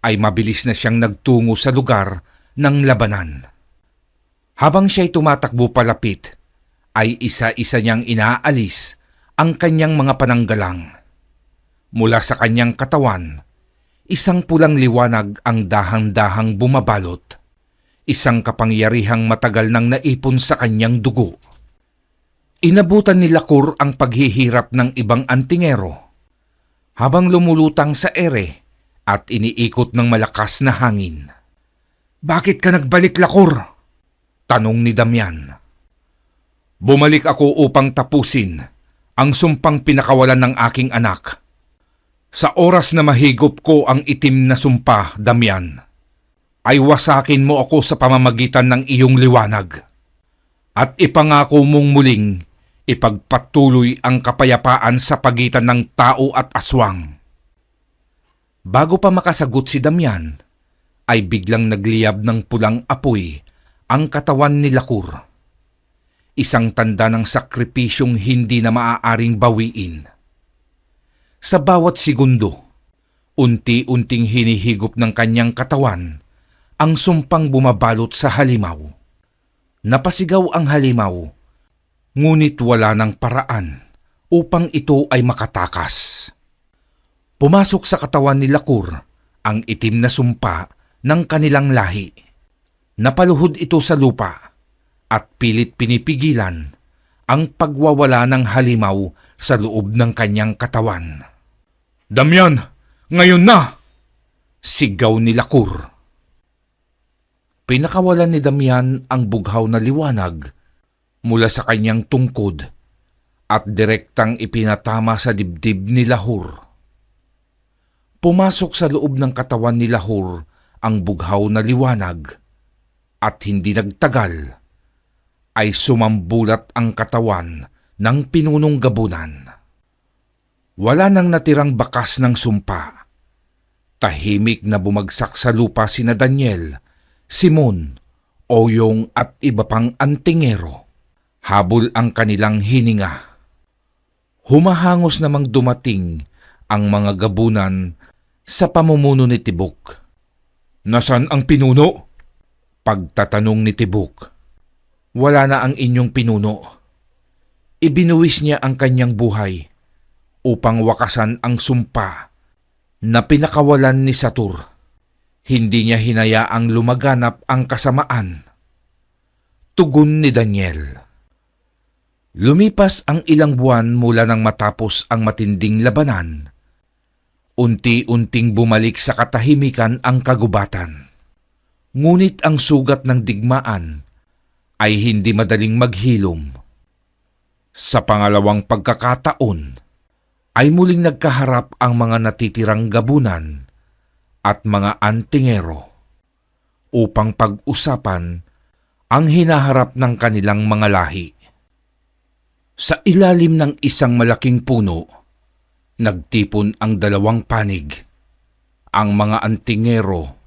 [SPEAKER 1] ay mabilis na siyang nagtungo sa lugar ng labanan. Habang siya'y tumatakbo palapit, ay isa-isa niyang inaalis ang kanyang mga pananggalang. Mula sa kanyang katawan, isang pulang liwanag ang dahang-dahang bumabalot, isang kapangyarihang matagal nang naipon sa kanyang dugo. Inabutan ni Lakur ang paghihirap ng ibang antingero habang lumulutang sa ere at iniikot ng malakas na hangin.
[SPEAKER 2] Bakit ka nagbalik, Lakur?
[SPEAKER 1] Tanong ni Damian.
[SPEAKER 2] Bumalik ako upang tapusin ang sumpang pinakawalan ng aking anak. Sa oras na mahigop ko ang itim na sumpa, Damian, ay wasakin mo ako sa pamamagitan ng iyong liwanag. At ipangako mong muling ipagpatuloy ang kapayapaan sa pagitan ng tao at aswang.
[SPEAKER 1] Bago pa makasagot si Damian, ay biglang nagliyab ng pulang apoy ang katawan ni Lakur. Isang tanda ng sakripisyong hindi na maaaring bawiin. Sa bawat segundo, unti-unting hinihigop ng kanyang katawan ang sumpang bumabalot sa halimaw. Napasigaw ang halimaw, ngunit wala ng paraan upang ito ay makatakas. Pumasok sa katawan ni Lakur ang itim na sumpa ng kanilang lahi. Napaluhod ito sa lupa at pilit pinipigilan ang pagwawala ng halimaw sa loob ng kanyang katawan.
[SPEAKER 2] Damian, ngayon na!
[SPEAKER 1] Sigaw ni Lakur. Pinakawalan ni Damian ang bughaw na liwanag mula sa kanyang tungkod at direktang ipinatama sa dibdib ni Lahur. Pumasok sa loob ng katawan ni Lahur ang bughaw na liwanag at hindi nagtagal ay sumambulat ang katawan ng pinunong gabunan. Wala nang natirang bakas ng sumpa. Tahimik na bumagsak sa lupa sina Daniel, Simon, Oyong at iba pang antingero. Habol ang kanilang hininga. Humahangos namang dumating ang mga gabunan sa pamumuno ni Tibok.
[SPEAKER 2] Nasaan ang pinuno?
[SPEAKER 1] Pagtatanong ni Tibok. Wala na ang inyong pinuno. Ibinuwis niya ang kanyang buhay upang wakasan ang sumpa na pinakawalan ni Satur. Hindi niya hinayaang lumaganap ang kasamaan. Tugon ni Daniel. Lumipas ang ilang buwan mula nang matapos ang matinding labanan. Unti-unting bumalik sa katahimikan ang kagubatan. Ngunit ang sugat ng digmaan ay hindi madaling maghilom. Sa pangalawang pagkakataon, ay muling nagkaharap ang mga natitirang gabunan at mga antingero upang pag-usapan ang hinaharap ng kanilang mga lahi. Sa ilalim ng isang malaking puno, nagtipon ang dalawang panig, ang mga antingero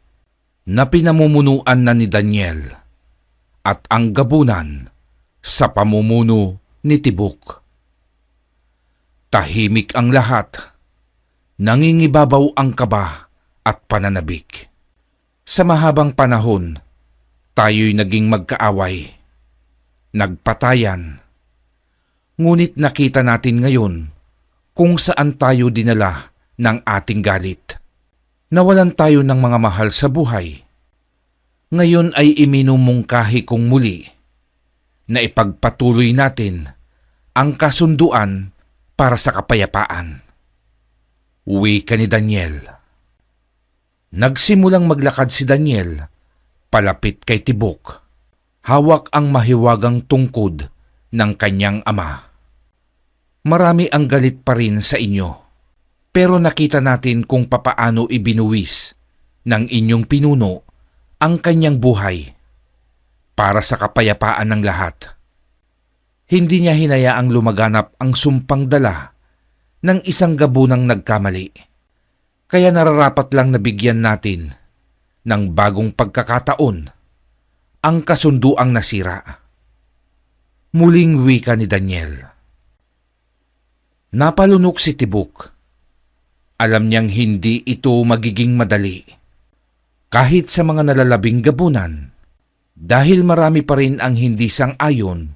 [SPEAKER 1] na pinamumunuan na ni Daniel at ang gabunan sa pamumuno ni Tibok. Tahimik ang lahat, nangingibabaw ang kaba at pananabik. Sa mahabang panahon, tayo'y naging magkaaway, nagpatayan. Ngunit nakita natin ngayon kung saan tayo dinala ng ating galit. Nawalan tayo ng mga mahal sa buhay. Ngayon ay iminumungkahi kong muli na ipagpatuloy natin ang kasunduan para sa kapayapaan. Wika ni Daniel. Nagsimulang maglakad si Daniel palapit kay Tibok. Hawak ang mahiwagang tungkod ng kanyang ama. Marami ang galit pa rin sa inyo, pero nakita natin kung papaano ibinuwis ng inyong pinuno ang kanyang buhay para sa kapayapaan ng lahat. Hindi niya hinayaang lumaganap ang sumpang dala ng isang gabunang nagkamali. Kaya nararapat lang na bigyan natin ng bagong pagkakataon ang kasunduang nasira. Muling wika ni Daniel. Napalunok si Tibuk. Alam niyang hindi ito magiging madali. Kahit sa mga nalalabing gabunan, dahil marami pa rin ang hindi sang-ayon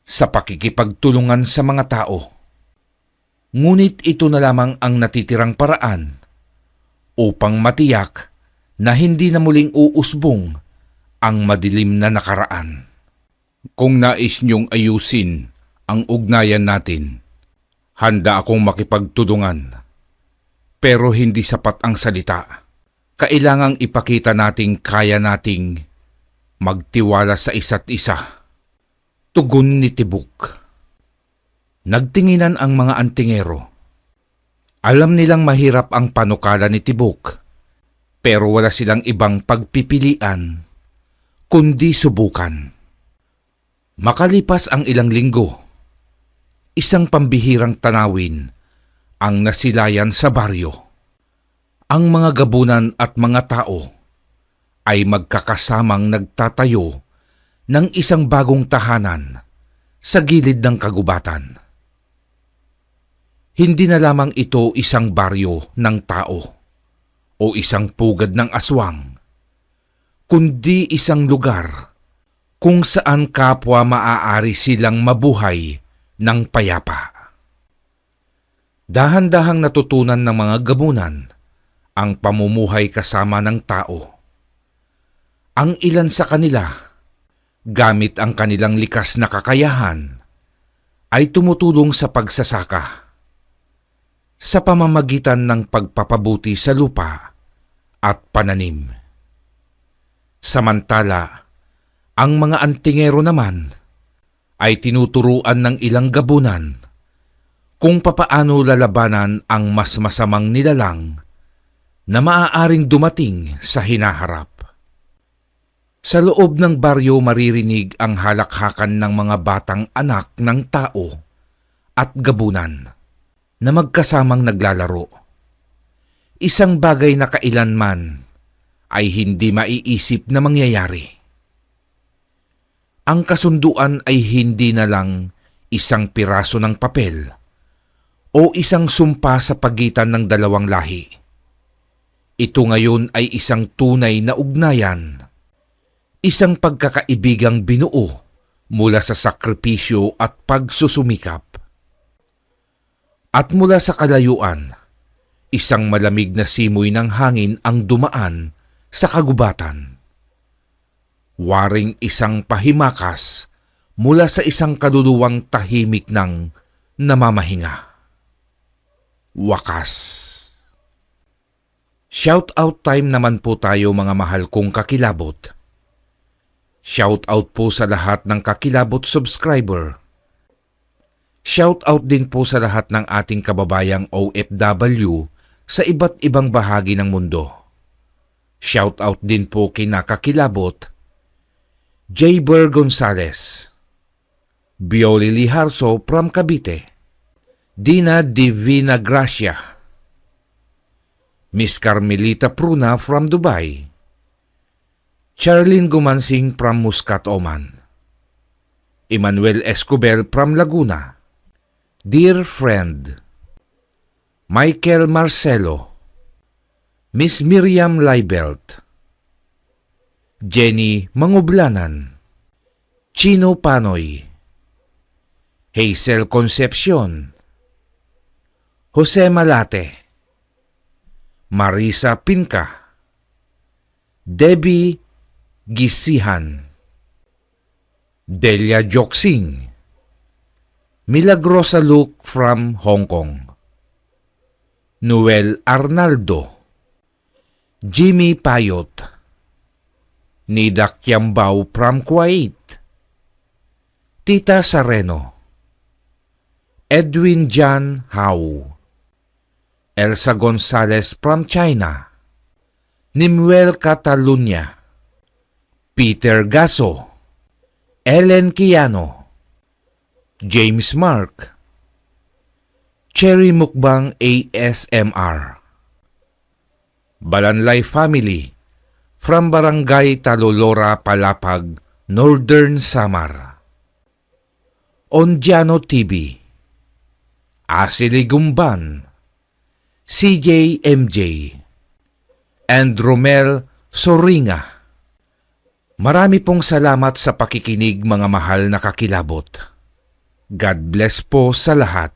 [SPEAKER 1] sa pakikipagtulungan sa mga tao. Ngunit ito na lamang ang natitirang paraan upang matiyak na hindi na muling uusbong ang madilim na nakaraan. Kung nais niyong ayusin ang ugnayan natin, handa akong makipagtulungan. Pero hindi sapat ang salita. Kailangang ipakita nating kaya nating magtiwala sa isa't isa. Tugon ni Tibuk. Nagtinginan ang mga antingero. Alam nilang mahirap ang panukala ni Tibuk, pero wala silang ibang pagpipilian kundi subukan. Makalipas ang ilang linggo, isang pambihirang tanawin ang nasilayan sa baryo. Ang mga gabunan at mga tao ay magkakasamang nagtatayo ng isang bagong tahanan sa gilid ng kagubatan. Hindi na lamang ito isang baryo ng tao o isang pugad ng aswang, kundi isang lugar kung saan kapwa maaari silang mabuhay ng payapa. Dahan-dahang natutunan ng mga gabunan ang pamumuhay kasama ng tao. Ang ilan sa kanila, gamit ang kanilang likas na kakayahan, ay tumutulong sa pagsasaka sa pamamagitan ng pagpapabuti sa lupa at pananim. Samantala, ang mga antingero naman ay tinuturuan ng ilang gabunan kung papaano lalabanan ang mas masamang nilalang na maaaring dumating sa hinaharap. Sa loob ng baryo maririnig ang halakhakan ng mga batang anak ng tao at gabunan na magkasamang naglalaro. Isang bagay na kailanman ay hindi maiisip na mangyayari. Ang kasunduan ay hindi na lang isang piraso ng papel o isang sumpa sa pagitan ng dalawang lahi. Ito ngayon ay isang tunay na ugnayan, isang pagkakaibigang binuo mula sa sakripisyo at pagsusumikap. At mula sa kalayuan, isang malamig na simoy ng hangin ang dumaan sa kagubatan. Waring isang pahimakas mula sa isang kaluluwang tahimik ng namamahinga. Wakas. Shout-out time naman po tayo mga mahal kong kakilabot. Shout-out po sa lahat ng kakilabot subscriber. Shout-out din po sa lahat ng ating kababayang OFW sa iba't ibang bahagi ng mundo. Shout-out din po kina kakilabot J. Ber Gonzales, Bioli Liharso from Cavite, Dina Divina Gracia, Miss Carmelita Pruna from Dubai, Charlene Gumansing from Muscat, Oman, Emmanuel Escobar from Laguna, Dear Friend, Michael Marcelo, Miss Miriam Leibelt, Jenny Mangublanan, Chino Panoy, Hazel Concepcion, Jose Malate, Marisa Pinca, Debbie Gisihan, Delia Joksing, Milagrosa Luke from Hong Kong, Noel Arnaldo, Jimmy Payot, Nida Kiambao from Kuwait, Tita Sareno, Edwin Jan Hau, Elsa Gonzalez from China, Nimuel Catalunya, Peter Gaso, Ellen Kiano, James Mark, Cherry Mukbang ASMR, Balanlay Family from Barangay Talolora, Palapag, Northern Samar. Ondiano TV, Asili Gumban, CJMJ, and Romel Soringa. Marami pong salamat sa pakikinig, mga mahal na kakilabot. God bless po sa lahat.